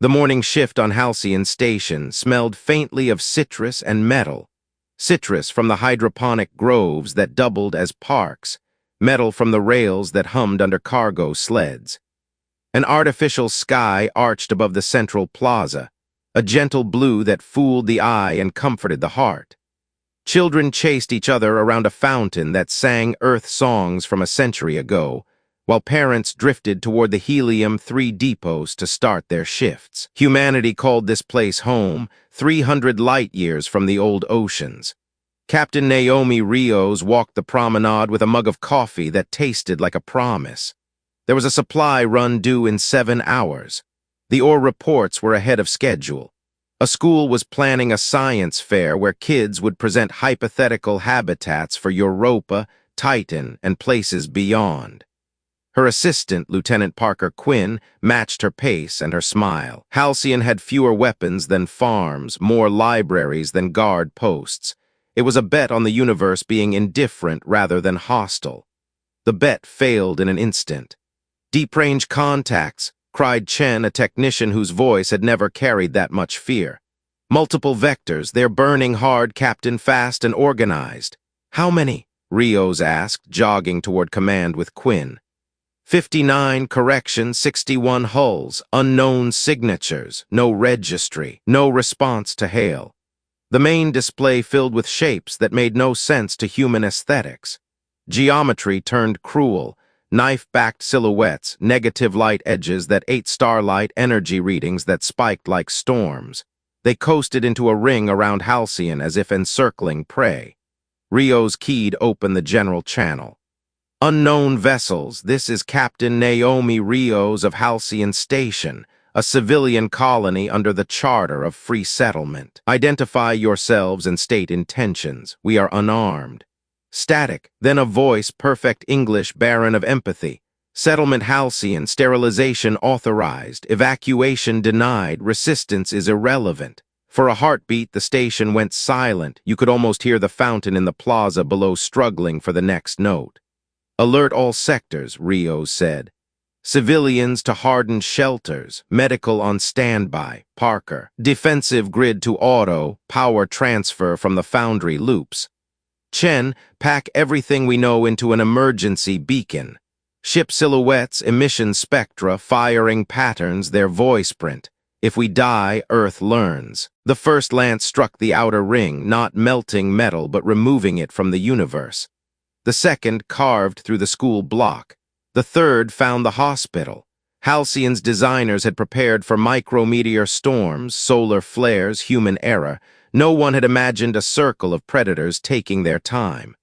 The morning shift on Halcyon Station smelled faintly of citrus and metal. Citrus from the hydroponic groves that doubled as parks, metal from the rails that hummed under cargo sleds. An artificial sky arched above the central plaza, a gentle blue that fooled the eye and comforted the heart. Children chased each other around a fountain that sang Earth songs from a century ago, while parents drifted toward the Helium-3 depots to start their shifts. Humanity called this place home, 300 light-years from the old oceans. Captain Naomi Rios walked the promenade with a mug of coffee that tasted like a promise. There was a supply run due in 7 hours. The ore reports were ahead of schedule. A school was planning a science fair where kids would present hypothetical habitats for Europa, Titan, and places beyond. Her assistant, Lieutenant Parker Quinn, matched her pace and her smile. Halcyon had fewer weapons than farms, more libraries than guard posts. It was a bet on the universe being indifferent rather than hostile. The bet failed in an instant. "Deep-range contacts," cried Chen, a technician whose voice had never carried that much fear. "Multiple vectors, they're burning hard, Captain, fast and organized." "How many?" Rios asked, jogging toward command with Quinn. 59, correction, 61 hulls, unknown signatures, no registry, no response to hail. The main display filled with shapes that made no sense to human aesthetics. Geometry turned cruel, knife-backed silhouettes, negative light edges that ate starlight, energy readings that spiked like storms. They coasted into a ring around Halcyon as if encircling prey. Rios keyed open the general channel. "Unknown vessels, this is Captain Naomi Rios of Halcyon Station, a civilian colony under the Charter of Free Settlement. Identify yourselves and state intentions. We are unarmed." Static, then a voice, perfect English, barren of empathy. "Settlement Halcyon, sterilization authorized, evacuation denied, resistance is irrelevant." For a heartbeat, the station went silent. You could almost hear the fountain in the plaza below struggling for the next note. "Alert all sectors," Rios said. "Civilians to hardened shelters, medical on standby, Parker. Defensive grid to auto, power transfer from the foundry loops. Chen, pack everything we know into an emergency beacon. Ship silhouettes, emission spectra, firing patterns, their voice print. If we die, Earth learns." The first lance struck the outer ring, not melting metal but removing it from the universe. The second carved through the school block. The third found the hospital. Halcyon's designers had prepared for micrometeor storms, solar flares, human error. No one had imagined a circle of predators taking their time.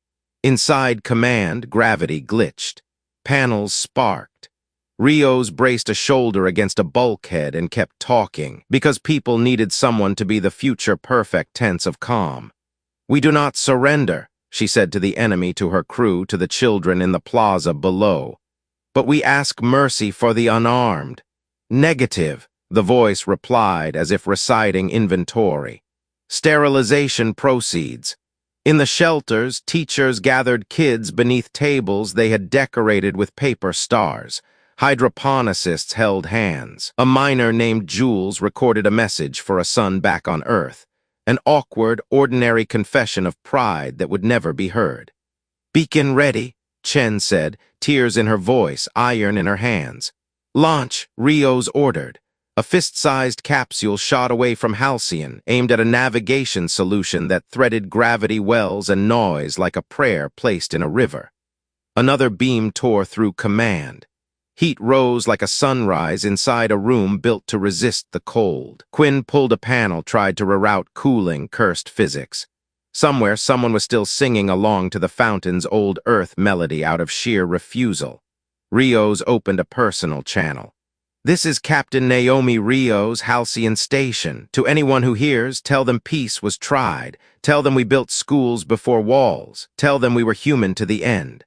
Inside command, gravity glitched. Panels sparked. Rios braced a shoulder against a bulkhead and kept talking, because people needed someone to be the future perfect tense of calm. "We do not surrender," she said to the enemy, to her crew, to the children in the plaza below. "But we ask mercy for the unarmed." "Negative," the voice replied as if reciting inventory. "Sterilization proceeds." In the shelters, teachers gathered kids beneath tables they had decorated with paper stars. Hydroponicists held hands. A miner named Jules recorded a message for a son back on Earth. An awkward, ordinary confession of pride that would never be heard. "Beacon ready," Chen said, tears in her voice, iron in her hands. "Launch," Rios ordered. A fist-sized capsule shot away from Halcyon, aimed at a navigation solution that threaded gravity wells and noise like a prayer placed in a river. Another beam tore through command. Heat rose like a sunrise inside a room built to resist the cold. Quinn pulled a panel, tried to reroute cooling, cursed physics. Somewhere, someone was still singing along to the fountain's old Earth melody out of sheer refusal. Rios opened a personal channel. "This is Captain Naomi Rios, Halcyon Station. To anyone who hears, tell them peace was tried. Tell them we built schools before walls. Tell them we were human to the end."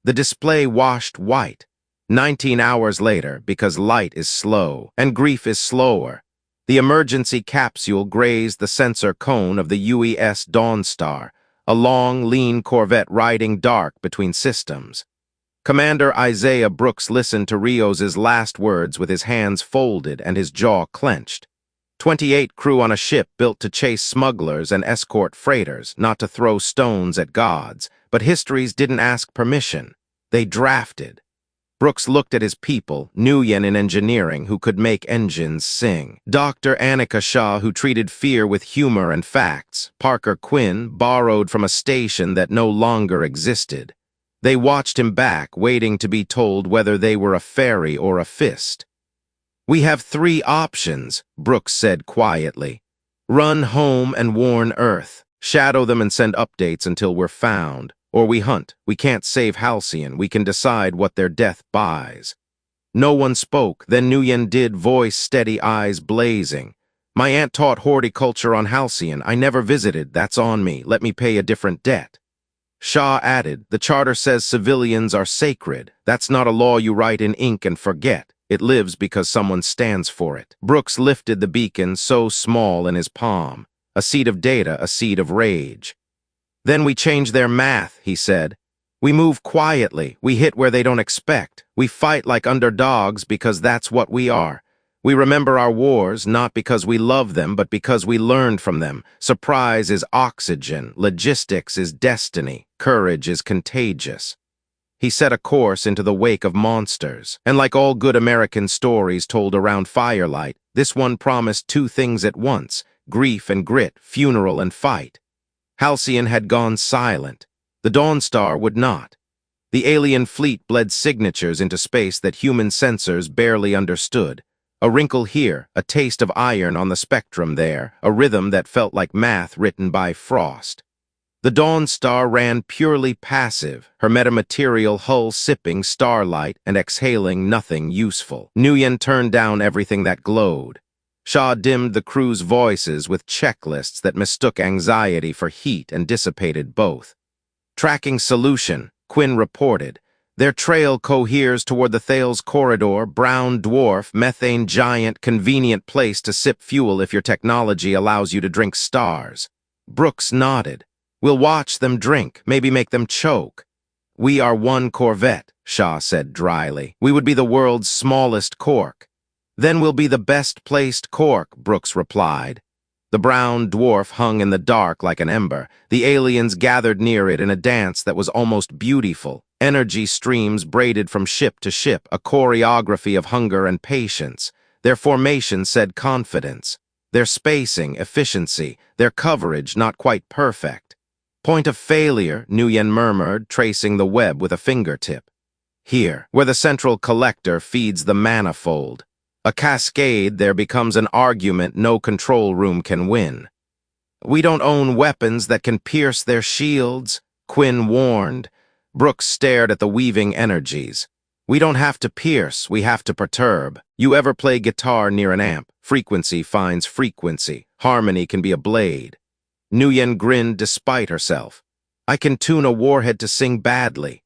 The display washed white. 19 hours later, because light is slow, and grief is slower, the emergency capsule grazed the sensor cone of the UES Dawn Star, a long, lean corvette riding dark between systems. Commander Isaiah Brooks listened to Rios's last words with his hands folded and his jaw clenched. 28 crew on a ship built to chase smugglers and escort freighters, not to throw stones at gods, but histories didn't ask permission. They drafted. Brooks looked at his people, Nguyen in engineering, who could make engines sing. Dr. Annika Shah, who treated fear with humor and facts. Parker Quinn, borrowed from a station that no longer existed. They watched him back, waiting to be told whether they were a fairy or a fist. "We have 3 options," Brooks said quietly. "Run home and warn Earth. Shadow them and send updates until we're found. Or we hunt. We can't save Halcyon. We can decide what their death buys." No one spoke. Then Nguyen did, voice steady, eyes blazing. "My aunt taught horticulture on Halcyon. I never visited. That's on me. Let me pay a different debt." Shah added, "The charter says civilians are sacred. That's not a law you write in ink and forget. It lives because someone stands for it." Brooks lifted the beacon, so small, in his palm. A seed of data, a seed of rage. "Then we change their math," he said. "We move quietly. We hit where they don't expect. We fight like underdogs because that's what we are. We remember our wars not because we love them, but because we learned from them. Surprise is oxygen. Logistics is destiny. Courage is contagious." He set a course into the wake of monsters. And like all good American stories told around firelight, this one promised 2 things at once: grief and grit, funeral and fight. Halcyon had gone silent. The Dawnstar would not. The alien fleet bled signatures into space that human sensors barely understood. A wrinkle here, a taste of iron on the spectrum there, a rhythm that felt like math written by frost. The Dawnstar ran purely passive, her metamaterial hull sipping starlight and exhaling nothing useful. Nguyen turned down everything that glowed. Shah dimmed the crew's voices with checklists that mistook anxiety for heat and dissipated both. "Tracking solution," Quinn reported. "Their trail coheres toward the Thales corridor, brown dwarf, methane giant, convenient place to sip fuel if your technology allows you to drink stars." Brooks nodded. "We'll watch them drink, maybe make them choke." "We are 1 corvette," Shah said dryly. "We would be the world's smallest cork." "Then we'll be the best-placed cork," Brooks replied. The brown dwarf hung in the dark like an ember. The aliens gathered near it in a dance that was almost beautiful. Energy streams braided from ship to ship, a choreography of hunger and patience. Their formation said confidence. Their spacing, efficiency. Their coverage, not quite perfect. "Point of failure," Nguyen murmured, tracing the web with a fingertip. "Here, where the central collector feeds the manifold. A cascade, there becomes an argument no control room can win." "We don't own weapons that can pierce their shields," Quinn warned. Brooks stared at the weaving energies. "We don't have to pierce, we have to perturb. You ever play guitar near an amp? Frequency finds frequency. Harmony can be a blade." Nguyen grinned despite herself. "I can tune a warhead to sing badly."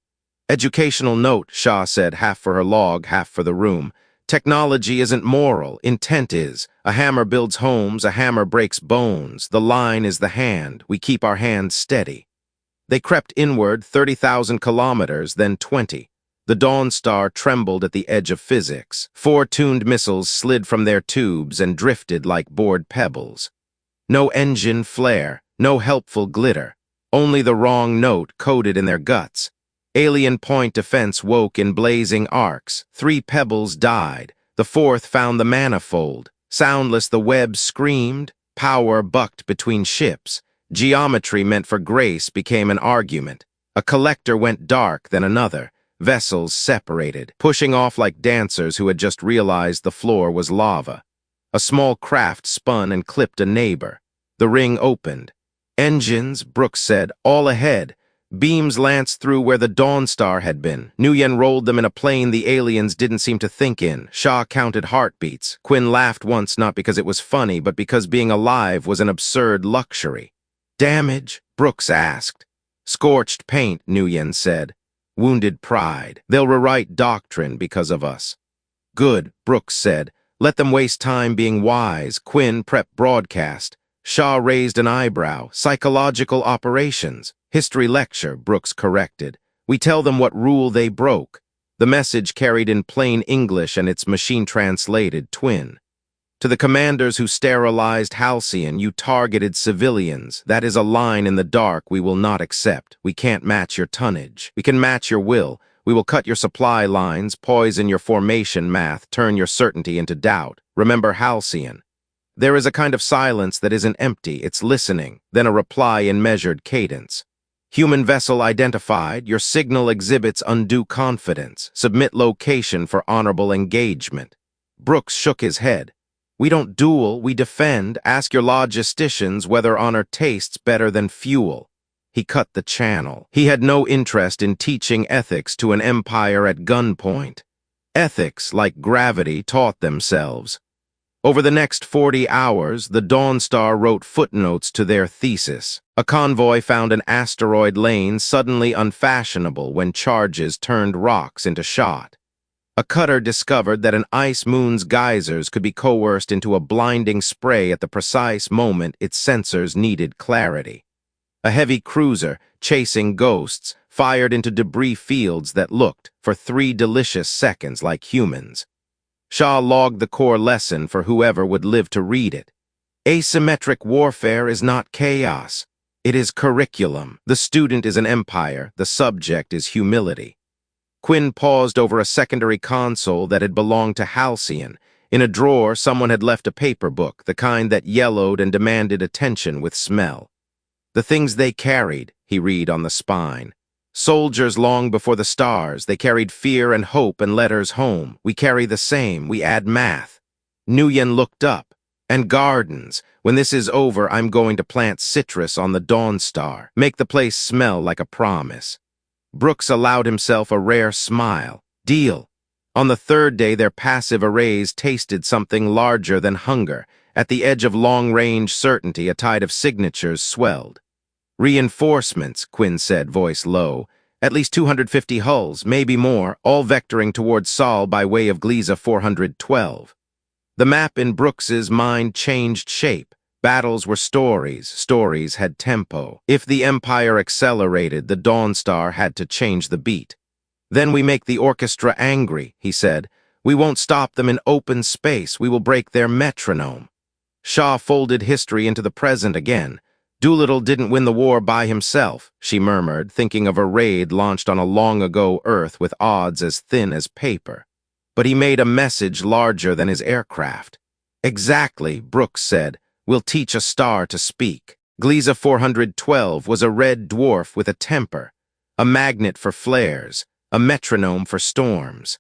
"Educational note," Shah said, half for her log, half for the room. "Technology isn't moral, intent is. A hammer builds homes, a hammer breaks bones. The line is the hand. We keep our hands steady." They crept inward 30,000 kilometers, then 20. The Dawnstar trembled at the edge of physics. 4 tuned missiles slid from their tubes and drifted like bored pebbles. No engine flare, no helpful glitter. Only the wrong note coded in their guts. Alien point defense woke in blazing arcs. 3 pebbles died. The 4th found the manifold. Soundless the web screamed. Power bucked between ships. Geometry meant for grace became an argument. A collector went dark, then another. Vessels separated, pushing off like dancers who had just realized the floor was lava. A small craft spun and clipped a neighbor. The ring opened. "Engines," Brooks said, "all ahead." Beams lanced through where the Dawnstar had been. Nguyen rolled them in a plane the aliens didn't seem to think in. Shah counted heartbeats. Quinn laughed once, not because it was funny, but because being alive was an absurd luxury. "Damage?" Brooks asked. "Scorched paint," Nguyen said. "Wounded pride. They'll rewrite doctrine because of us." "Good," Brooks said. "Let them waste time being wise." Quinn prepped broadcast. Shah raised an eyebrow. "Psychological operations." "History lecture," Brooks corrected. We tell them what rule they broke. The message carried in plain English and its machine-translated twin. To the commanders who sterilized Halcyon, you targeted civilians. That is a line in the dark we will not accept. We can't match your tonnage. We can match your will. We will cut your supply lines, poison your formation math, turn your certainty into doubt. Remember Halcyon. There is a kind of silence that isn't empty, it's listening, then a reply in measured cadence. Human vessel identified, your signal exhibits undue confidence. Submit location for honorable engagement. Brooks shook his head. We don't duel, we defend. Ask your logisticians whether honor tastes better than fuel. He cut the channel. He had no interest in teaching ethics to an empire at gunpoint. Ethics, like gravity, taught themselves. Over the next 40 hours, the Dawnstar wrote footnotes to their thesis. A convoy found an asteroid lane suddenly unfashionable when charges turned rocks into shot. A cutter discovered that an ice moon's geysers could be coerced into a blinding spray at the precise moment its sensors needed clarity. A heavy cruiser, chasing ghosts, fired into debris fields that looked, for 3 delicious seconds, like humans. Shaw logged the core lesson for whoever would live to read it. Asymmetric warfare is not chaos. It is curriculum. The student is an empire. The subject is humility. Quinn paused over a secondary console that had belonged to Halcyon. In a drawer, someone had left a paper book, the kind that yellowed and demanded attention with smell. The things they carried, he read on the spine. Soldiers long before the stars, they carried fear and hope and letters home. We carry the same, we add math. Nguyen looked up. And gardens. When this is over, I'm going to plant citrus on the Dawnstar. Make the place smell like a promise. Brooks allowed himself a rare smile. Deal. On the 3rd day, their passive arrays tasted something larger than hunger. At the edge of long-range certainty, a tide of signatures swelled. Reinforcements, Quinn said, voice low. At least 250 hulls, maybe more, all vectoring towards Sol by way of Gliese 412. The map in Brooks's mind changed shape. Battles were stories. Stories had tempo. If the Empire accelerated, the Dawnstar had to change the beat. Then we make the orchestra angry, he said. We won't stop them in open space. We will break their metronome. Shaw folded history into the present again. Doolittle didn't win the war by himself, she murmured, thinking of a raid launched on a long-ago Earth with odds as thin as paper. But he made a message larger than his aircraft. Exactly, Brooks said. We'll teach a star to speak. Gliese 412 was a red dwarf with a temper, a magnet for flares, a metronome for storms.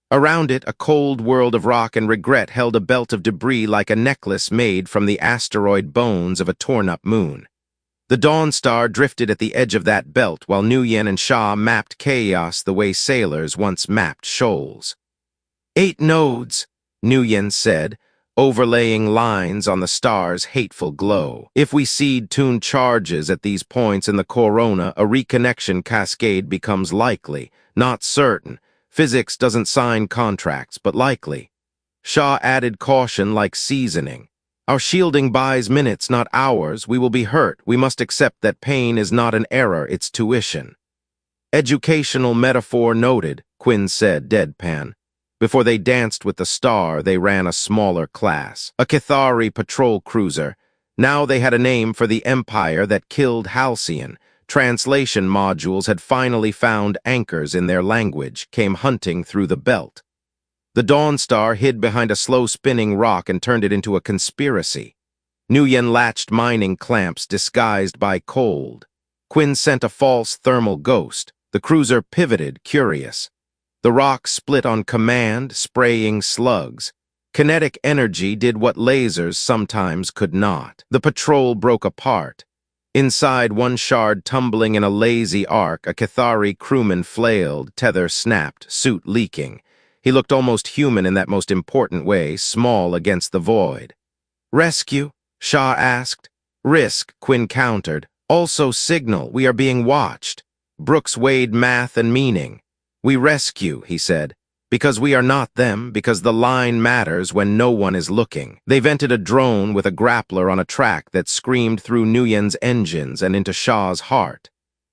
Around it, a cold world of rock and regret held a belt of debris like a necklace made from the asteroid bones of a torn-up moon. The Dawnstar drifted at the edge of that belt while Nguyen and Shaw mapped chaos the way sailors once mapped shoals. 8 nodes, Nguyen said, overlaying lines on the star's hateful glow. If we seed-tune charges at these points in the corona, a reconnection cascade becomes likely, not certain. Physics doesn't sign contracts, but likely. Shaw added caution like seasoning. Our shielding buys minutes, not hours. We will be hurt. We must accept that pain is not an error, it's tuition. Educational metaphor noted, Quinn said, deadpan. Before they danced with the star, they ran a smaller class, a Cathari patrol cruiser. Now they had a name for the empire that killed Halcyon. Translation modules had finally found anchors in their language, came hunting through the belt. The Dawnstar hid behind a slow-spinning rock and turned it into a conspiracy. Nguyen latched mining clamps disguised by cold. Quinn sent a false thermal ghost. The cruiser pivoted, curious. The rock split on command, spraying slugs. Kinetic energy did what lasers sometimes could not. The patrol broke apart. Inside, one shard tumbling in a lazy arc, a Cathari crewman flailed, tether snapped, suit leaking. He looked almost human in that most important way, small against the void. Rescue? Shaw asked. Risk, Quinn countered. Also signal, we are being watched. Brooks weighed math and meaning. We rescue, he said, because we are not them, because the line matters when no one is looking. They vented a drone with a grappler on a track that screamed through Nguyen's engines and into Shaw's heart.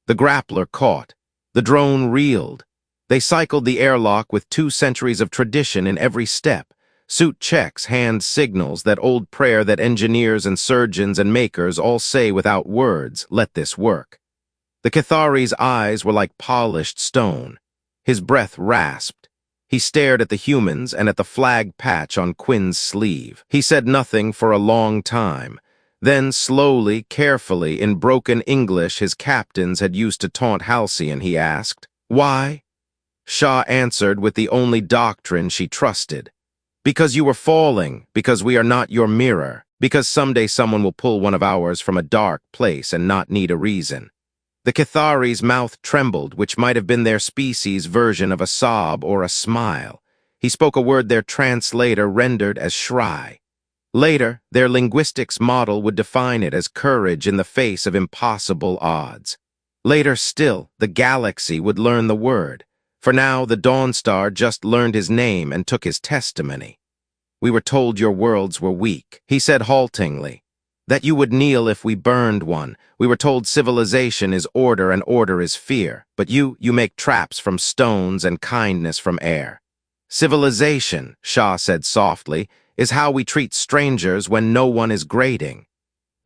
The grappler caught. The drone reeled. They cycled the airlock with 2 centuries of tradition in every step. Suit checks, hand signals, that old prayer that engineers and surgeons and makers all say without words, let this work. The Cathari's eyes were like polished stone. His breath rasped. He stared at the humans and at the flag patch on Quinn's sleeve. He said nothing for a long time. Then, slowly, carefully, in broken English his captains had used to taunt Halcyon, he asked, "Why?" Shaw answered with the only doctrine she trusted. "Because you were falling, because we are not your mirror, because someday someone will pull one of ours from a dark place and not need a reason." The Cathari's mouth trembled, which might have been their species' version of a sob or a smile. He spoke a word their translator rendered as shry. Later, their linguistics model would define it as courage in the face of impossible odds. Later still, the galaxy would learn the word. For now, the Dawnstar just learned his name and took his testimony. "We were told your worlds were weak," he said haltingly. "That you would kneel if we burned one. We were told civilization is order and order is fear. But you make traps from stones and kindness from air." "Civilization," Shaw said softly, "is how we treat strangers when no one is grading."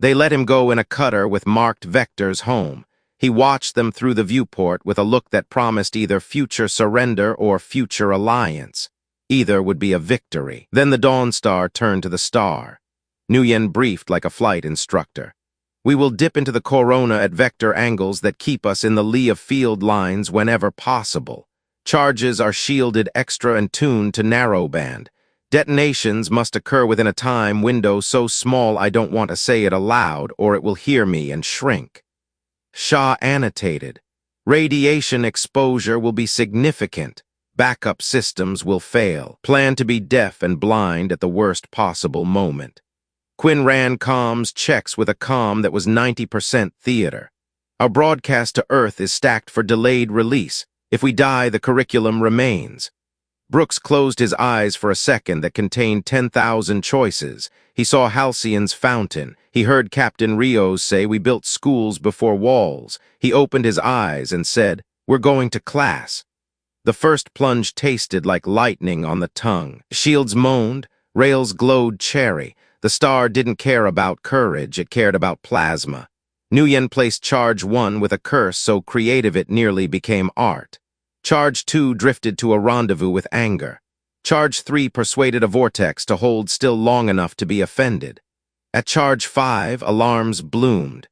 They let him go in a cutter with marked vectors home. He watched them through the viewport with a look that promised either future surrender or future alliance. Either would be a victory. Then the Dawnstar turned to the star. Nguyen briefed like a flight instructor. "We will dip into the corona at vector angles that keep us in the lee of field lines whenever possible. Charges are shielded extra and tuned to narrowband. Detonations must occur within a time window so small I don't want to say it aloud or it will hear me and shrink." Shaw annotated, "Radiation exposure will be significant. Backup systems will fail. Plan to be deaf and blind at the worst possible moment." Quinn ran comms checks with a comm that was 90% theater. "Our broadcast to Earth is stacked for delayed release. If we die, the curriculum remains." Brooks closed his eyes for a second that contained 10,000 choices. He saw Halcyon's fountain. He heard Captain Rios say, "We built schools before walls." He opened his eyes and said, "We're going to class." The first plunge tasted like lightning on the tongue. Shields moaned, rails glowed cherry. The star didn't care about courage, it cared about plasma. Nguyen placed Charge 1 with a curse so creative it nearly became art. Charge 2 drifted to a rendezvous with anger. Charge 3 persuaded a vortex to hold still long enough to be offended. At Charge 5, alarms bloomed.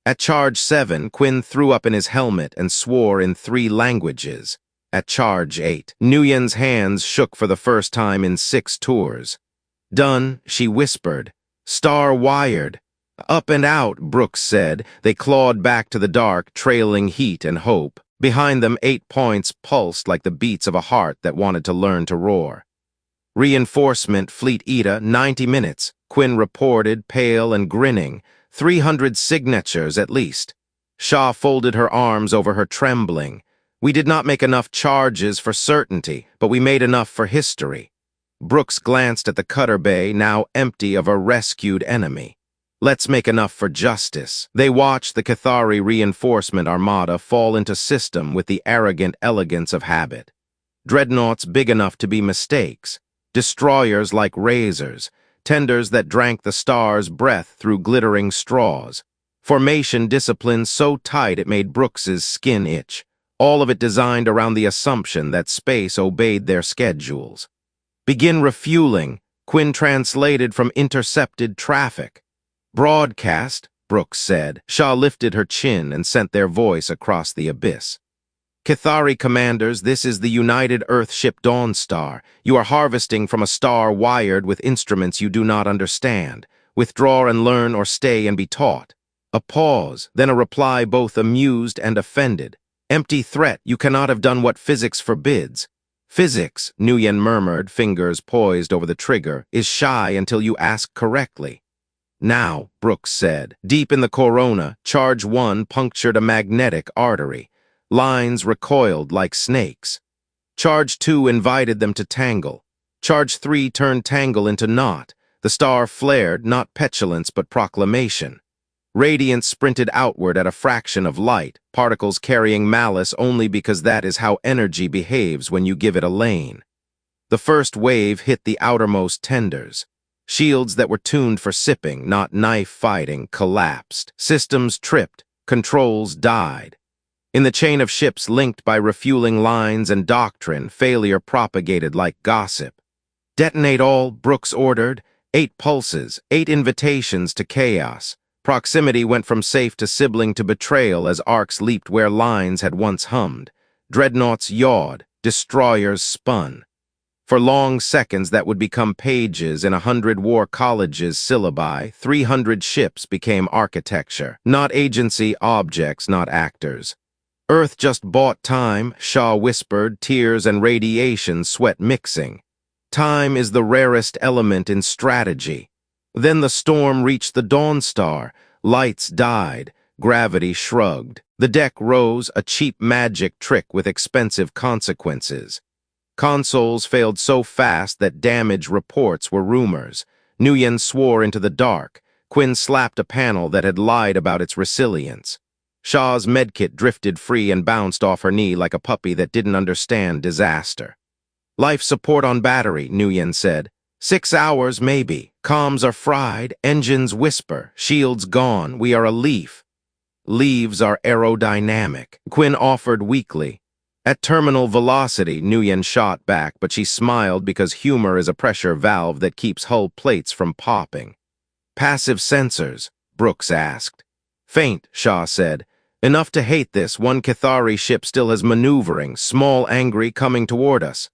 At Charge 7, Quinn threw up in his helmet and swore in 3 languages. At Charge 8, Nguyen's hands shook for the first time in 6 tours. "Done," she whispered. "Star wired." "Up and out," Brooks said. They clawed back to the dark, trailing heat and hope. Behind them, 8 points pulsed like the beats of a heart that wanted to learn to roar. "Reinforcement, Fleet Eta, 90 minutes, Quinn reported, pale and grinning. 300 signatures at least. Shaw folded her arms over her, trembling. "We did not make enough charges for certainty, but we made enough for history." Brooks glanced at the cutter bay, now empty of a rescued enemy. "Let's make enough for justice." They watched the Cathari reinforcement armada fall into system with the arrogant elegance of habit. Dreadnoughts big enough to be mistakes. Destroyers like razors. Tenders that drank the star's breath through glittering straws. Formation discipline so tight it made Brooks's skin itch. All of it designed around the assumption that space obeyed their schedules. "Begin refueling," Quinn translated from intercepted traffic. "Broadcast," Brooks said. Shaw lifted her chin and sent their voice across the abyss. "Cathari commanders, this is the United Earth ship Dawnstar. You are harvesting from a star wired with instruments you do not understand. Withdraw and learn or stay and be taught." A pause, then a reply both amused and offended. "Empty threat, you cannot have done what physics forbids." "Physics," Nguyen murmured, fingers poised over the trigger, "is shy until you ask correctly." "Now," Brooks said. Deep in the corona, Charge 1 punctured a magnetic artery. Lines recoiled like snakes. Charge 2 invited them to tangle. Charge 3 turned tangle into knot. The star flared, not petulance but proclamation. Radiance sprinted outward at a fraction of light, particles carrying malice only because that is how energy behaves when you give it a lane. The first wave hit the outermost tenders. Shields that were tuned for sipping, not knife fighting, collapsed. Systems tripped. Controls died. In the chain of ships linked by refueling lines and doctrine, failure propagated like gossip. Detonate all, Brooks ordered. 8 pulses, 8 invitations to chaos. Proximity went from safe to sibling to betrayal as arcs leaped where lines had once hummed. Dreadnoughts yawed, destroyers spun. For long seconds that would become pages in 100 war colleges' syllabi, 300 ships became architecture. Not agency, objects, not actors. Earth just bought time, Shaw whispered, tears and radiation, sweat mixing. Time is the rarest element in strategy. Then the storm reached the Dawn Star. Lights died. Gravity shrugged. The deck rose, a cheap magic trick with expensive consequences. Consoles failed so fast that damage reports were rumors. Nguyen swore into the dark. Quinn slapped a panel that had lied about its resilience. Shaw's medkit drifted free and bounced off her knee like a puppy that didn't understand disaster. Life support on battery, Nguyen said. 6 hours, maybe. Comms are fried, engines whisper, shields gone, we are a leaf. Leaves are aerodynamic, Quinn offered weakly. At terminal velocity, Nguyen shot back, but she smiled because humor is a pressure valve that keeps hull plates from popping. Passive sensors, Brooks asked. Faint, Shaw said. Enough to hate this, one Cathari ship still has maneuvering, small angry coming toward us.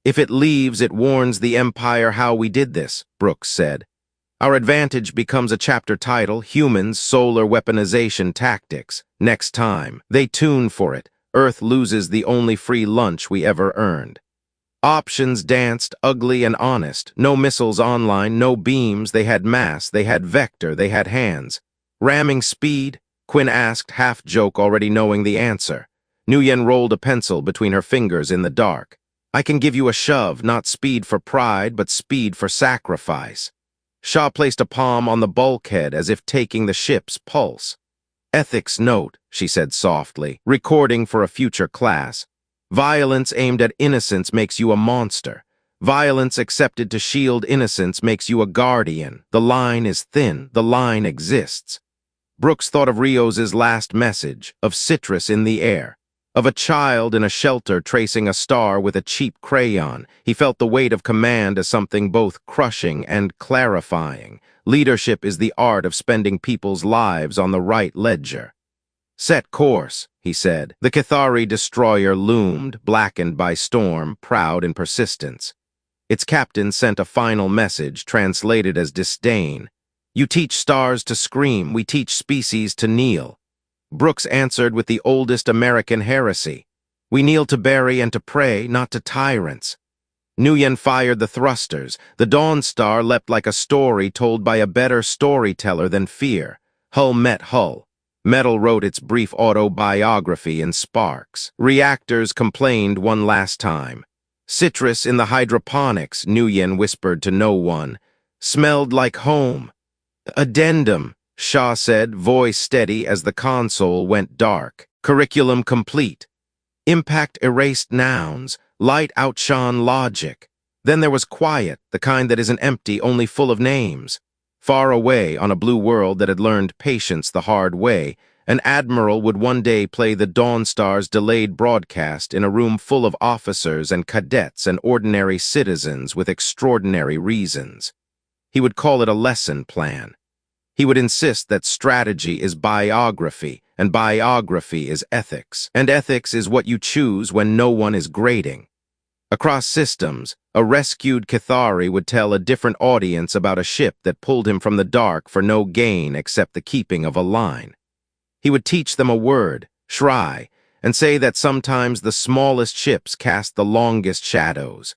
If it leaves, it warns the Empire how we did this, Brooks said. Our advantage becomes a chapter title, Humans, Solar Weaponization Tactics. Next time, they tune for it. Earth loses the only free lunch we ever earned. Options danced, ugly and honest. No missiles online, no beams, they had mass, they had vector, they had hands. Ramming speed? Quinn asked, half-joke already knowing the answer. Nguyen rolled a pencil between her fingers in the dark. I can give you a shove, not speed for pride, but speed for sacrifice. Shaw placed a palm on the bulkhead as if taking the ship's pulse. Ethics note, she said softly, recording for a future class. Violence aimed at innocence makes you a monster. Violence accepted to shield innocence makes you a guardian. The line is thin, the line exists. Brooks thought of Rios's last message, of citrus in the air, of a child in a shelter tracing a star with a cheap crayon. He felt the weight of command as something both crushing and clarifying. Leadership is the art of spending people's lives on the right ledger. Set course, he said. The Cathari destroyer loomed, blackened by storm, proud in persistence. Its captain sent a final message, translated as disdain. You teach stars to scream, we teach species to kneel. Brooks answered with the oldest American heresy. We kneel to bury and to pray, not to tyrants. Nguyen fired the thrusters. The Dawn Star leapt like a story told by a better storyteller than fear. Hull met hull. Metal wrote its brief autobiography in sparks. Reactors complained one last time. Citrus in the hydroponics, Nguyen whispered to no one. Smelled like home. Addendum, Shaw said, voice steady as the console went dark. Curriculum complete. Impact erased nouns. Light outshone logic. Then there was quiet, the kind that isn't empty, only full of names. Far away, on a blue world that had learned patience the hard way, an admiral would one day play the Dawn Star's delayed broadcast in a room full of officers and cadets and ordinary citizens with extraordinary reasons. He would call it a lesson plan. He would insist that strategy is biography, and biography is ethics, and ethics is what you choose when no one is grading. Across systems, a rescued Cathari would tell a different audience about a ship that pulled him from the dark for no gain except the keeping of a line. He would teach them a word, shry, and say that sometimes the smallest ships cast the longest shadows.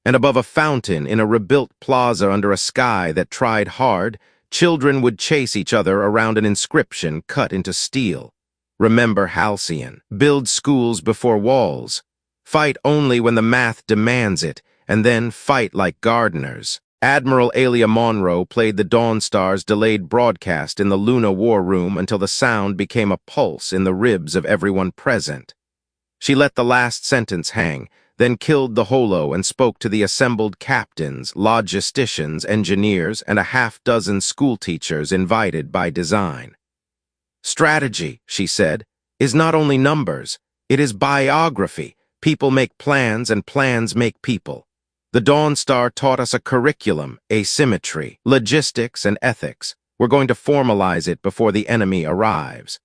And above a fountain in a rebuilt plaza under a sky that tried hard, children would chase each other around an inscription cut into steel. Remember Halcyon. Build schools before walls. Fight only when the math demands it, and then fight like gardeners. Admiral Alia Monroe played the Dawn Star's delayed broadcast in the Luna war room until the sound became a pulse in the ribs of everyone present. She let the last sentence hang, then killed the holo and spoke to the assembled captains, logisticians, engineers, and a half-dozen schoolteachers invited by design. Strategy, she said, is not only numbers, it is biography. People make plans and plans make people. The Dawn Star taught us a curriculum, asymmetry, logistics, and ethics. We're going to formalize it before the enemy arrives.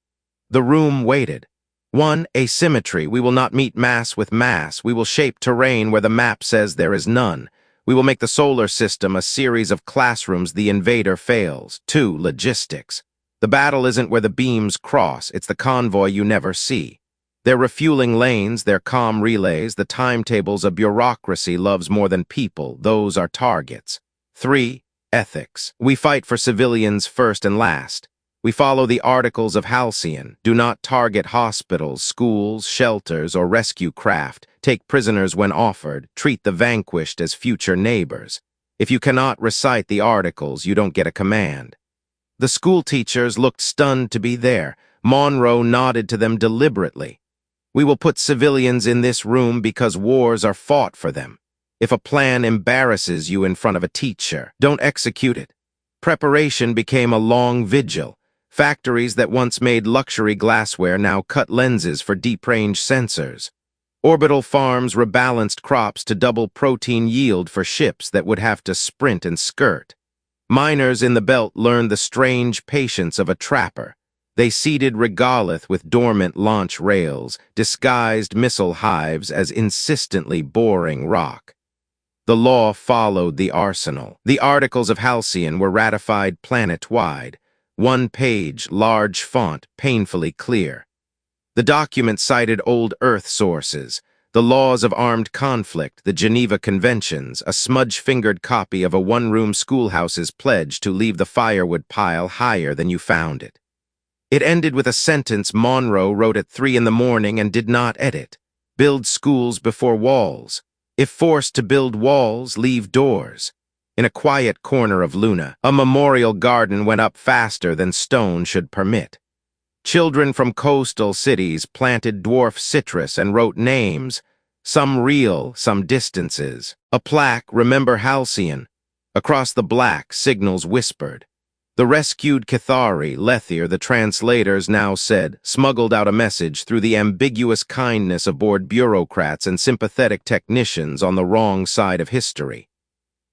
The room waited. 1. Asymmetry. We will not meet mass with mass. We will shape terrain where the map says there is none. We will make the solar system a series of classrooms the invader fails. 2. Logistics. The battle isn't where the beams cross, it's the convoy you never see. Their refueling lanes, their comm relays, the timetables a bureaucracy loves more than people, those are targets. 3. Ethics. We fight for civilians first and last. We follow the articles of Halcyon. Do not target hospitals, schools, shelters, or rescue craft. Take prisoners when offered. Treat the vanquished as future neighbors. If you cannot recite the articles, you don't get a command. The school teachers looked stunned to be there. Monroe nodded to them deliberately. We will put civilians in this room because wars are fought for them. If a plan embarrasses you in front of a teacher, don't execute it. Preparation became a long vigil. Factories that once made luxury glassware now cut lenses for deep-range sensors. Orbital farms rebalanced crops to double protein yield for ships that would have to sprint and skirt. Miners in the belt learned the strange patience of a trapper. They seeded regolith with dormant launch rails, disguised missile hives as insistently boring rock. The law followed the arsenal. The articles of Halcyon were ratified planet-wide. 1 page, large font, painfully clear. The document cited old Earth sources, the laws of armed conflict, the Geneva Conventions, a smudge-fingered copy of a one-room schoolhouse's pledge to leave the firewood pile higher than you found it. It ended with a sentence Monroe wrote at 3 in the morning and did not edit. Build schools before walls. If forced to build walls, leave doors. In a quiet corner of Luna, a memorial garden went up faster than stone should permit. Children from coastal cities planted dwarf citrus and wrote names, some real, some distances. A plaque, "Remember Halcyon." Across the black, signals whispered. The rescued Cathari, Lethier, the translators now said, smuggled out a message through the ambiguous kindness of bored bureaucrats and sympathetic technicians on the wrong side of history.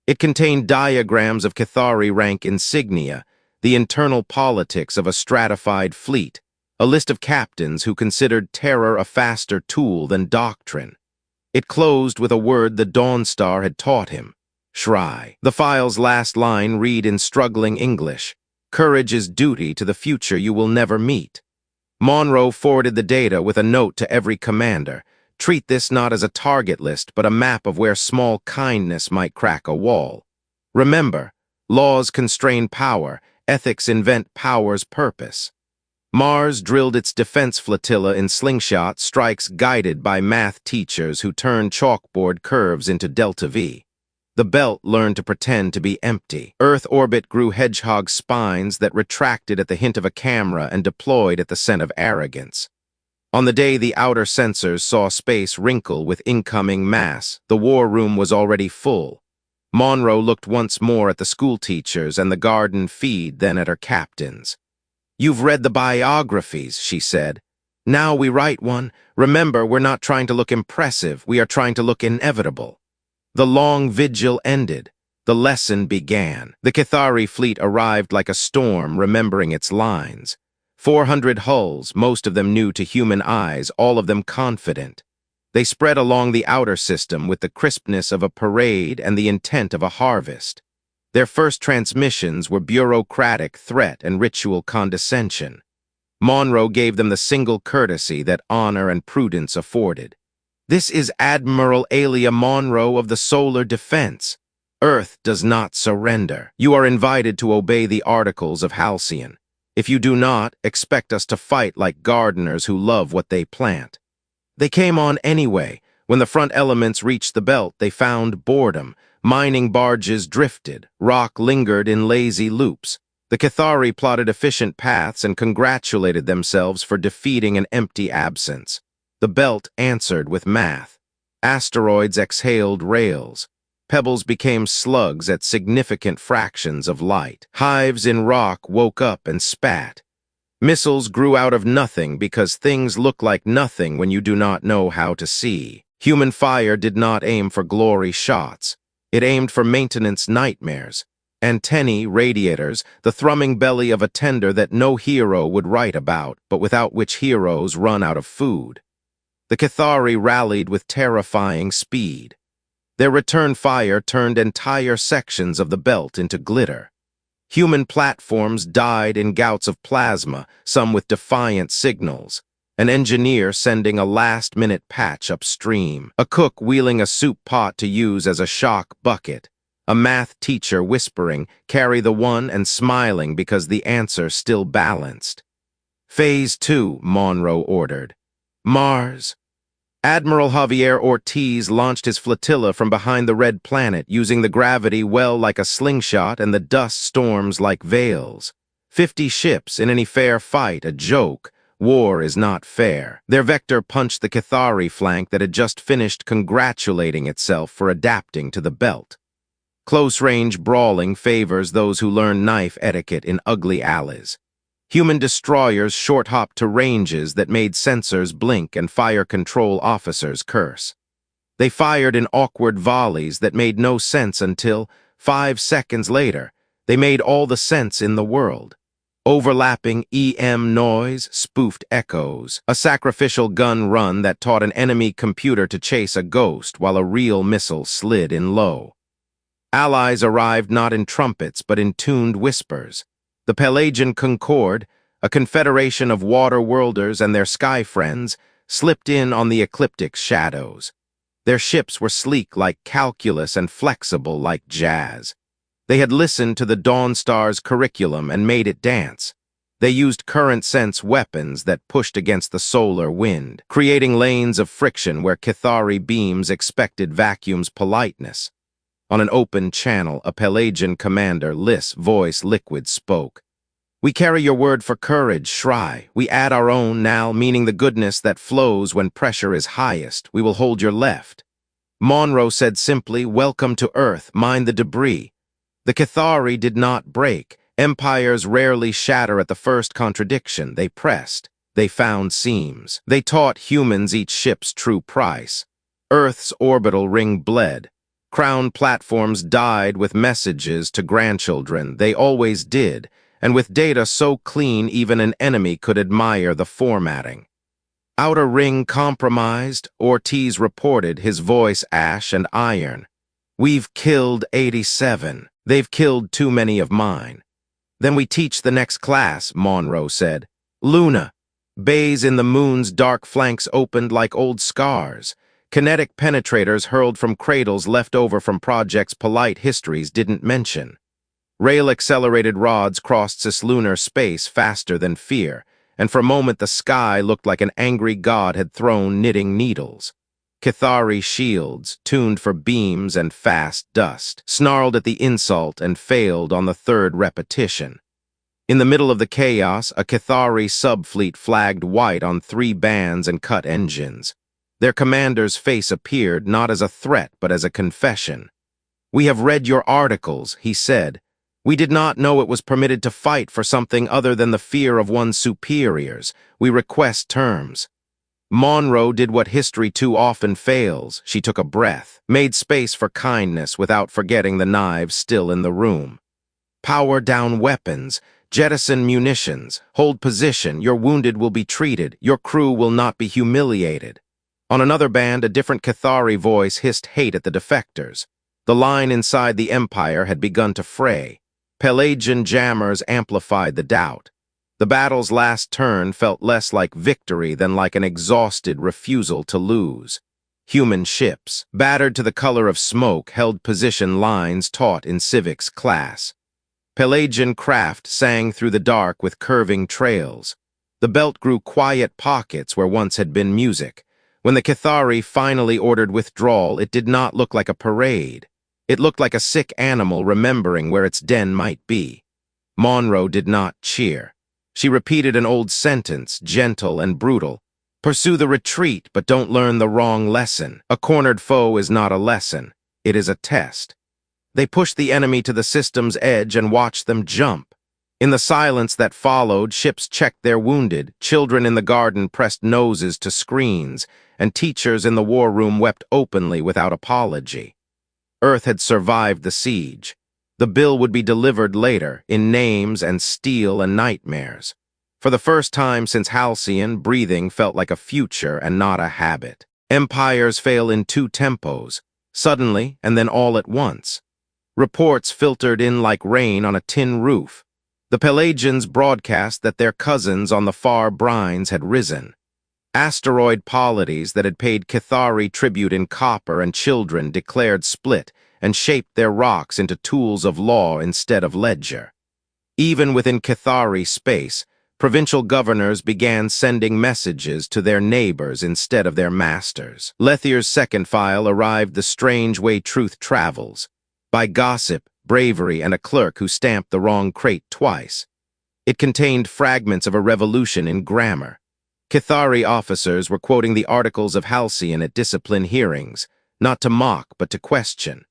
It contained diagrams of Cathari rank insignia, the internal politics of a stratified fleet, a list of captains who considered terror a faster tool than doctrine. It closed with a word the Dawn Star had taught him, Shry. The file's last line read in struggling English, "Courage is duty to the future you will never meet." Monroe forwarded the data with a note to every commander. Treat this not as a target list, but a map of where small kindness might crack a wall. Remember, laws constrain power, ethics invent power's purpose. Mars drilled its defense flotilla in slingshot strikes guided by math teachers who turned chalkboard curves into delta V. The belt learned to pretend to be empty. Earth orbit grew hedgehog spines that retracted at the hint of a camera and deployed at the scent of arrogance. On the day the outer sensors saw space wrinkle with incoming mass, the war room was already full. Monroe looked once more at the schoolteachers and the garden feed, then at her captains. "You've read the biographies," she said. "Now we write one. Remember, we're not trying to look impressive, we are trying to look inevitable." The long vigil ended. The lesson began. The Cathari fleet arrived like a storm, remembering its lines. 400 hulls, most of them new to human eyes, all of them confident. They spread along the outer system with the crispness of a parade and the intent of a harvest. Their first transmissions were bureaucratic threat and ritual condescension. Monroe gave them the single courtesy that honor and prudence afforded. "This is Admiral Alia Monroe of the Solar Defense. Earth does not surrender. You are invited to obey the articles of Halcyon. If you do not, expect us to fight like gardeners who love what they plant." They came on anyway. When the front elements reached the belt, they found boredom. Mining barges drifted, rock lingered in lazy loops. The Cathari plotted efficient paths and congratulated themselves for defeating an empty absence. The belt answered with math. Asteroids exhaled rails. Pebbles became slugs at significant fractions of light. Hives in rock woke up and spat. Missiles grew out of nothing because things look like nothing when you do not know how to see. Human fire did not aim for glory shots. It aimed for maintenance nightmares. Antennae, radiators, the thrumming belly of a tender that no hero would write about, but without which heroes run out of food. The Cathari rallied with terrifying speed. Their return fire turned entire sections of the belt into glitter. Human platforms died in gouts of plasma, some with defiant signals. An engineer sending a last-minute patch upstream. A cook wheeling a soup pot to use as a shock bucket. A math teacher whispering, "Carry the one," and smiling because the answer still balanced. Phase 2, Monroe ordered. Mars. Admiral Javier Ortiz launched his flotilla from behind the red planet, using the gravity well like a slingshot and the dust storms like veils. 50 ships in any fair fight, a joke. War is not fair. Their vector punched the Cathari flank that had just finished congratulating itself for adapting to the belt. Close-range brawling favors those who learn knife etiquette in ugly alleys. Human destroyers short-hopped to ranges that made sensors blink and fire control officers curse. They fired in awkward volleys that made no sense until, 5 seconds later, they made all the sense in the world. Overlapping EM noise, spoofed echoes, a sacrificial gun run that taught an enemy computer to chase a ghost while a real missile slid in low. Allies arrived not in trumpets but in tuned whispers. The Pelagian Concorde, a confederation of water-worlders and their sky friends, slipped in on the ecliptic shadows. Their ships were sleek like calculus and flexible like jazz. They had listened to the Dawnstar's curriculum and made it dance. They used current-sense weapons that pushed against the solar wind, creating lanes of friction where Cathari beams expected vacuum's politeness. On an open channel, a Pelagian commander, Liss, voice liquid, spoke. "We carry your word for courage, Shry. We add our own now, meaning the goodness that flows when pressure is highest. We will hold your left." Monroe said simply, "Welcome to Earth, mind the debris." The Cathari did not break. Empires rarely shatter at the first contradiction. They pressed. They found seams. They taught humans each ship's true price. Earth's orbital ring bled. Crown platforms died with messages to grandchildren. They always did, and with data so clean even an enemy could admire the formatting. Outer ring compromised, Ortiz reported, his voice ash and iron. "We've killed 87. They've killed too many of mine." "Then we teach the next class," Monroe said. "Luna." Bays in the moon's dark flanks opened like old scars. Kinetic penetrators hurled from cradles left over from projects polite histories didn't mention. Rail-accelerated rods crossed cislunar space faster than fear, and for a moment the sky looked like an angry god had thrown knitting needles. Cathari shields, tuned for beams and fast dust, snarled at the insult and failed on the third repetition. In the middle of the chaos, a Cathari subfleet flagged white on 3 bands and cut engines. Their commander's face appeared not as a threat but as a confession. "We have read your articles," he said. "We did not know it was permitted to fight for something other than the fear of one's superiors. We request terms." Monroe did what history too often fails. She took a breath, made space for kindness without forgetting the knives still in the room. "Power down weapons. Jettison munitions. Hold position. Your wounded will be treated. Your crew will not be humiliated." On another band, a different Cathari voice hissed hate at the defectors. The line inside the Empire had begun to fray. Pelagian jammers amplified the doubt. The battle's last turn felt less like victory than like an exhausted refusal to lose. Human ships, battered to the color of smoke, held position lines taught in civics class. Pelagian craft sang through the dark with curving trails. The belt grew quiet pockets where once had been music. When the Cathari finally ordered withdrawal, it did not look like a parade. It looked like a sick animal remembering where its den might be. Monroe did not cheer. She repeated an old sentence, gentle and brutal. Pursue the retreat, but don't learn the wrong lesson. A cornered foe is not a lesson. It is a test. They pushed the enemy to the system's edge and watched them jump. In the silence that followed, ships checked their wounded, children in the garden pressed noses to screens, and teachers in the war room wept openly without apology. Earth had survived the siege. The bill would be delivered later, in names and steel and nightmares. For the first time since Halcyon, breathing felt like a future and not a habit. Empires fail in two tempos, suddenly and then all at once. Reports filtered in like rain on a tin roof. The Pelagians broadcast that their cousins on the far brines had risen. Asteroid polities that had paid Cathari tribute in copper and children declared split and shaped their rocks into tools of law instead of ledger. Even within Cathari space, provincial governors began sending messages to their neighbors instead of their masters. Lethier's second file arrived the strange way truth travels, by gossip, bravery, and a clerk who stamped the wrong crate twice. It contained fragments of a revolution in grammar. Cathari officers were quoting the articles of Halcyon at discipline hearings, not to mock but to question.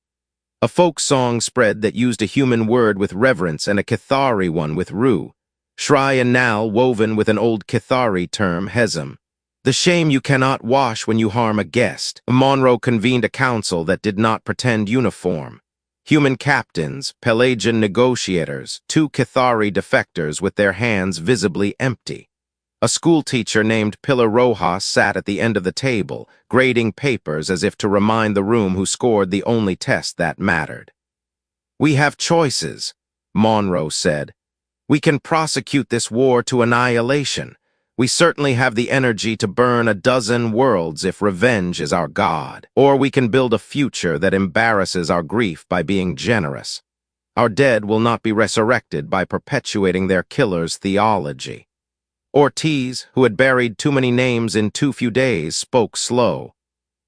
A folk song spread that used a human word with reverence and a Cathari one with rue. Shry and Nal woven with an old Cathari term, hesam. The shame you cannot wash when you harm a guest. Monroe convened a council that did not pretend uniform. Human captains, Pelagian negotiators, two Cathari defectors with their hands visibly empty. A schoolteacher named Pilar Rojas sat at the end of the table, grading papers as if to remind the room who scored the only test that mattered. "We have choices," Monroe said. "We can prosecute this war to annihilation. We certainly have the energy to burn a dozen worlds if revenge is our god. Or we can build a future that embarrasses our grief by being generous. Our dead will not be resurrected by perpetuating their killer's theology." Ortiz, who had buried too many names in too few days, spoke slow.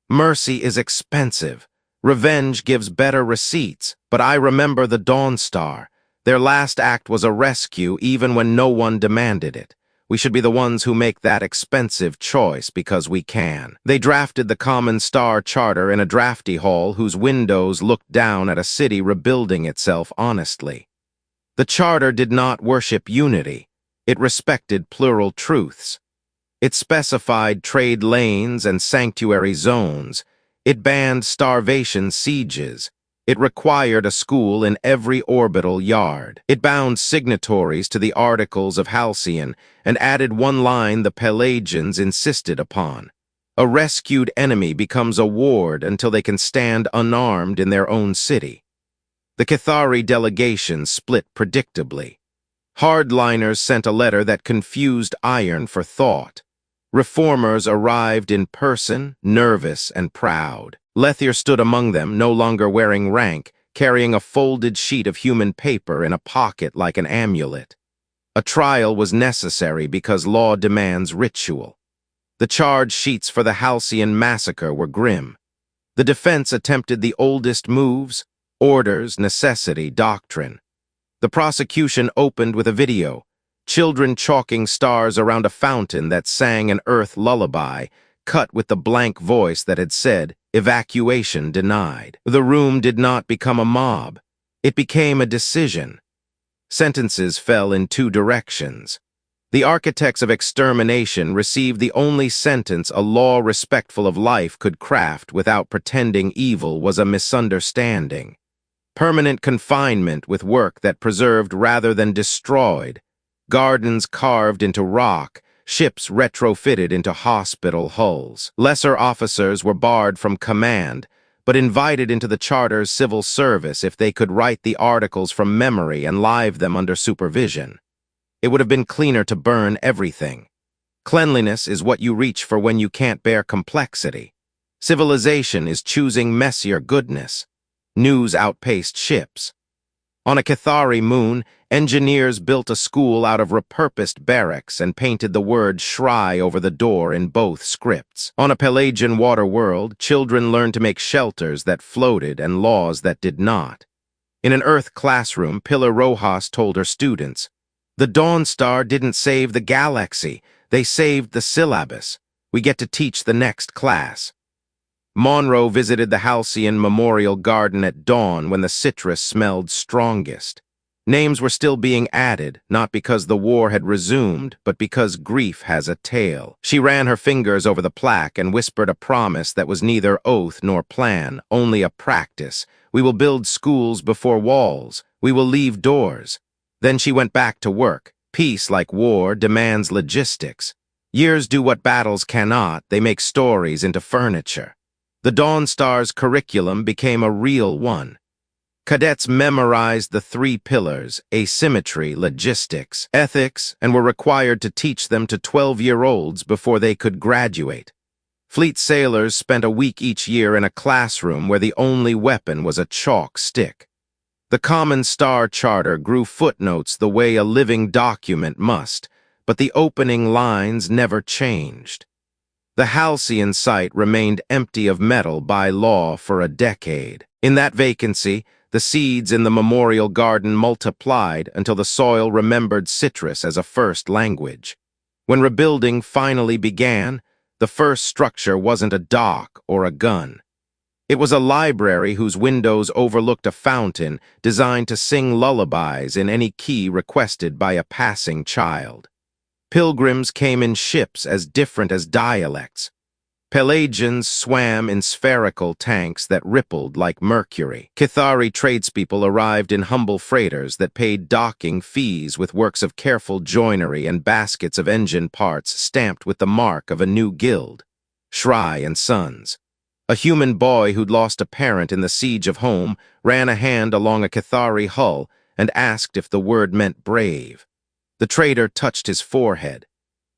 "Mercy is expensive. Revenge gives better receipts, but I remember the Dawn Star. Their last act was a rescue even when no one demanded it. We should be the ones who make that expensive choice because we can." They drafted the Common Star Charter in a drafty hall whose windows looked down at a city rebuilding itself honestly. The charter did not worship unity. It respected plural truths. It specified trade lanes and sanctuary zones. It banned starvation sieges. It required a school in every orbital yard. It bound signatories to the Articles of Halcyon and added one line the Pelagians insisted upon. A rescued enemy becomes a ward until they can stand unarmed in their own city. The Cathari delegation split predictably. Hardliners sent a letter that confused iron for thought. Reformers arrived in person, nervous and proud. Lethier stood among them, no longer wearing rank, carrying a folded sheet of human paper in a pocket like an amulet. A trial was necessary because law demands ritual. The charge sheets for the Halcyon massacre were grim. The defense attempted the oldest moves: orders, necessity, doctrine. The prosecution opened with a video, children chalking stars around a fountain that sang an Earth lullaby, cut with the blank voice that had said, "Evacuation denied." The room did not become a mob. It became a decision. Sentences fell in two directions. The architects of extermination received the only sentence a law respectful of life could craft without pretending evil was a misunderstanding. Permanent confinement with work that preserved rather than destroyed. Gardens carved into rock, ships retrofitted into hospital hulls. Lesser officers were barred from command, but invited into the charter's civil service if they could write the articles from memory and live them under supervision. It would have been cleaner to burn everything. Cleanliness is what you reach for when you can't bear complexity. Civilization is choosing messier goodness. News outpaced ships. On a Cathari moon, Engineers built a school out of repurposed barracks and painted the word Shry over the door in both scripts. On a Pelagian water world, children learned to make shelters that floated and laws that did not. In an Earth classroom, Pilar Rojas told her students, "The Dawn Star didn't save the galaxy, they saved the syllabus. We get to teach the next class." Monroe visited the Halcyon Memorial Garden at dawn when the citrus smelled strongest. Names were still being added, not because the war had resumed, but because grief has a tail. She ran her fingers over the plaque and whispered a promise that was neither oath nor plan, only a practice. "We will build schools before walls. We will leave doors." Then she went back to work. Peace, like war, demands logistics. Years do what battles cannot, they make stories into furniture. The Dawn Star's curriculum became a real one. Cadets memorized the 3 pillars: asymmetry, logistics, ethics, and were required to teach them to 12-year-olds before they could graduate. Fleet sailors spent a week each year in a classroom where the only weapon was a chalk stick. The Common Star Charter grew footnotes the way a living document must, but the opening lines never changed. The Halcyon site remained empty of metal by law for a decade. In that vacancy, the seeds in the memorial garden multiplied until the soil remembered citrus as a first language. When rebuilding finally began, the first structure wasn't a dock or a gun. It was a library whose windows overlooked a fountain designed to sing lullabies in any key requested by a passing child. Pilgrims came in ships as different as dialects. Pelagians swam in spherical tanks that rippled like mercury. Kithari tradespeople arrived in humble freighters that paid docking fees with works of careful joinery and baskets of engine parts stamped with the mark of a new guild. Shry and Sons. A human boy who'd lost a parent in the siege of home ran a hand along a Kithari hull and asked if the word meant brave. The trader touched his forehead.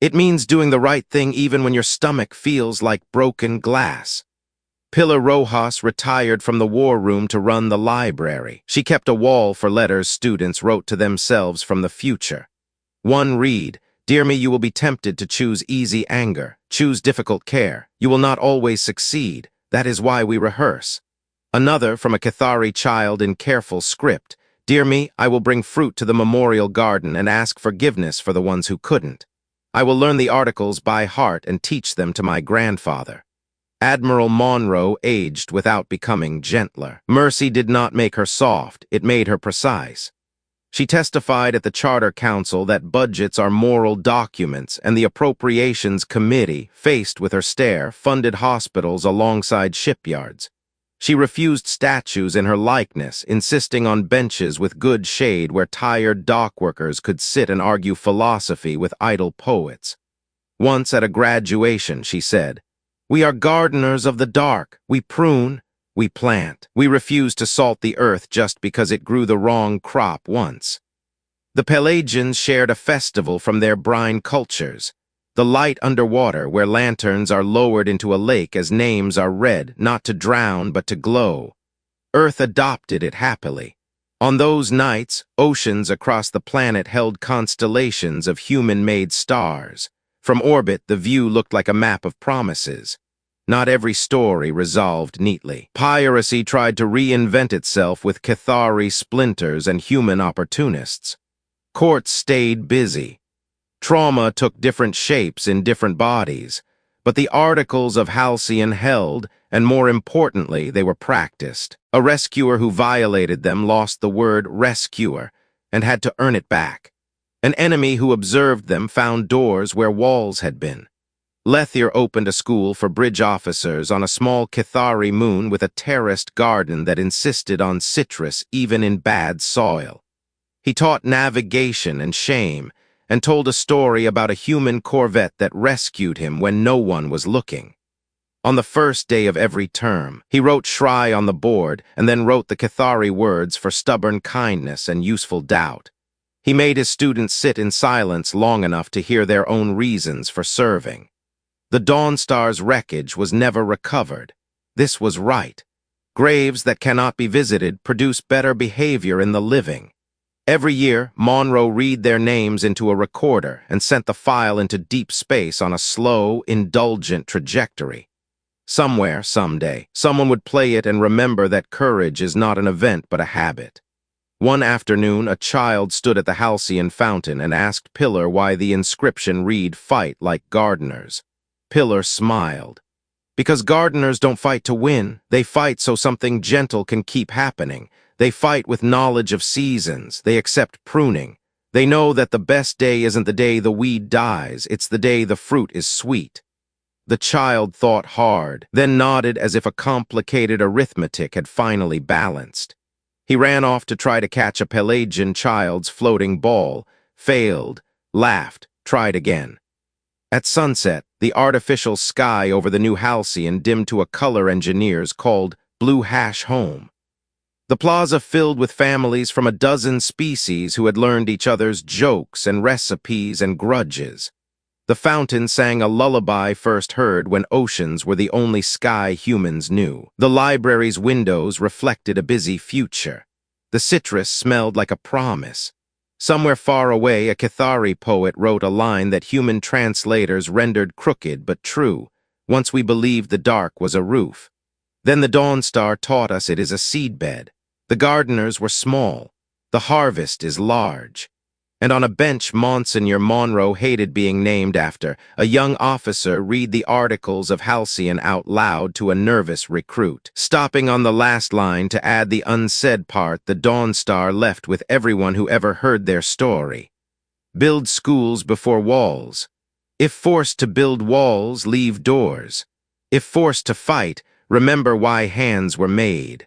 "It means doing the right thing even when your stomach feels like broken glass." Pilar Rojas retired from the war room to run the library. She kept a wall for letters students wrote to themselves from the future. One read, "Dear me, you will be tempted to choose easy anger. Choose difficult care. You will not always succeed. That is why we rehearse." Another, from a Kithari child in careful script, "Dear me, I will bring fruit to the memorial garden and ask forgiveness for the ones who couldn't. I will learn the articles by heart and teach them to my grandfather." Admiral Monroe aged without becoming gentler. Mercy did not make her soft, it made her precise. She testified at the Charter Council that budgets are moral documents, and the Appropriations Committee, faced with her stare, funded hospitals alongside shipyards. She refused statues in her likeness, insisting on benches with good shade where tired dock workers could sit and argue philosophy with idle poets. Once at a graduation, she said, "We are gardeners of the dark. We prune, we plant. We refuse to salt the earth just because it grew the wrong crop once." The Pelagians shared a festival from their brine cultures. The light underwater, where lanterns are lowered into a lake as names are read, not to drown but to glow. Earth adopted it happily. On those nights, oceans across the planet held constellations of human-made stars. From orbit, the view looked like a map of promises. Not every story resolved neatly. Piracy tried to reinvent itself with Kithari splinters and human opportunists. Courts stayed busy. Trauma took different shapes in different bodies, but the articles of Halcyon held, and more importantly, they were practiced. A rescuer who violated them lost the word rescuer and had to earn it back. An enemy who observed them found doors where walls had been. Lethier opened a school for bridge officers on a small Kithari moon with a terraced garden that insisted on citrus even in bad soil. He taught navigation and shame, and told a story about a human corvette that rescued him when no one was looking. On the first day of every term, he wrote Shry on the board and then wrote the Kithari words for stubborn kindness and useful doubt. He made his students sit in silence long enough to hear their own reasons for serving. The Dawn Star's wreckage was never recovered. This was right. Graves that cannot be visited produce better behavior in the living. Every year, Monroe read their names into a recorder and sent the file into deep space on a slow, indulgent trajectory. Somewhere, someday, someone would play it and remember that courage is not an event but a habit. One afternoon, a child stood at the Halcyon fountain and asked Pillar why the inscription read, "Fight like gardeners." Pillar smiled. Because gardeners don't fight to win, they fight so something gentle can keep happening. They fight with knowledge of seasons, they accept pruning. They know that the best day isn't the day the weed dies, it's the day the fruit is sweet. The child thought hard, then nodded as if a complicated arithmetic had finally balanced. He ran off to try to catch a Pelagian child's floating ball, failed, laughed, tried again. At sunset, the artificial sky over the new Halcyon dimmed to a color engineers called Blue Hash Home. The plaza filled with families from a dozen species who had learned each other's jokes and recipes and grudges. The fountain sang a lullaby first heard when oceans were the only sky humans knew. The library's windows reflected a busy future. The citrus smelled like a promise. Somewhere far away, a Cathari poet wrote a line that human translators rendered crooked but true. Once we believed the dark was a roof. Then the dawn star taught us it is a seedbed. The gardeners were small. The harvest is large. And on a bench Monsignor Monroe hated being named after, a young officer read the articles of Halcyon out loud to a nervous recruit. Stopping on the last line to add the unsaid part, the Dawn Star left with everyone who ever heard their story. Build schools before walls. If forced to build walls, leave doors. If forced to fight, remember why hands were made.